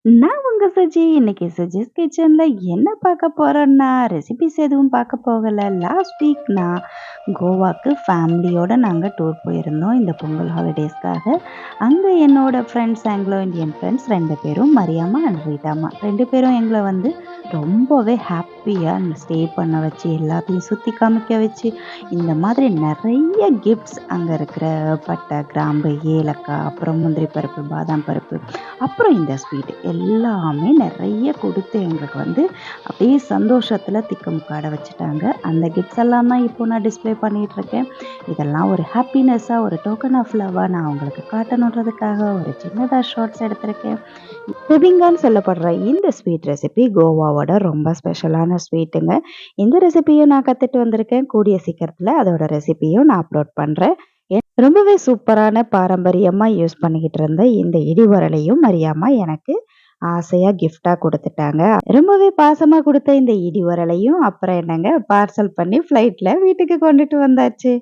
நான் உங்க சுஜி. இன்னைக்கு சுஜிஸ் கிச்சன்ல என்ன பார்க்க போறோம்னா, ரெசிபீஸ் எதுவும் பார்க்க போகல. லாஸ்ட் வீக் நான் கோவாக்கு ஃபேமிலியோட நாங்க டூர் போயிருந்தோம். இந்த பொங்கல் ஹாலிடேஸ்க்காக. அங்க என்னோட ஃப்ரெண்ட்ஸ் ஆங்கிலோ இந்தியன் ஃப்ரெண்ட்ஸ் 2 பேரும் மரியாம்மா அண்ட் ரீட்டாம்மா. 2 பேரும் எங்கள வந்து ரொம்பவே ஹாப்பியா ஸ்டே பண்ண வச்சு, எல்லாத்தையும் சுத்தி காமிக்க வச்சு, இந்த மாதிரி நெறைய கிஃப்ட்ஸ் அங்க இருக்கிற பட்டை, கிராம்பு, ஏலக்காய், அப்புறம் முந்திரி பருப்பு, பாதாம் பருப்பு, அப்புறம் இந்த ஸ்வீட் எல்லாமே நெறைய குடுத்து எங்களுக்கு வந்து அப்படியே சந்தோஷத்துல திக்குமுக்காட வச்சுட்டாங்க. அந்த கிஃப்ட்ஸ் எல்லாம் தான் இப்போ நான் டிஸ்ப்ளே பண்ணிட்டுருக்கேன். இதெல்லாம் ஒரு ஹாப்பினஸ்ஸா, ஒரு டோக்கன் ஆஃப் லவ்வா நான் உங்களுக்கு காட்டணுன்றதுக்காக ஒரு சின்னதா ஷார்ட்ஸ் எடுத்திருக்கேன். பெபிங்கான்னு சொல்லப்படுற இந்த ஸ்வீட் ரெசிபி கோவாவோட ரொம்ப ஸ்பெஷலான ஸ்வீட்டுங்க. இந்த ரெசிபியும் நான் கத்துட்டு வந்திருக்கேன். கூடிய சீக்கிரத்துல அதோட ரெசிபியும் நான் அப்லோட் பண்றேன். ரொம்பவே சூப்பரான பாரம்பரியமா யூஸ் பண்ணிக்கிட்டு இருந்த இந்த இடிவரலையும் மரியாம்மா எனக்கு ஆசையா கிஃப்ட்டா குடுத்துட்டாங்க. ரொம்பவே பாசமா குடுத்த இந்த இடிவரலையும் அப்புறம் என்னங்க பார்சல் பண்ணி ஃப்ளைட்ல வீட்டுக்கு கொண்டுட்டு வந்தாச்சு.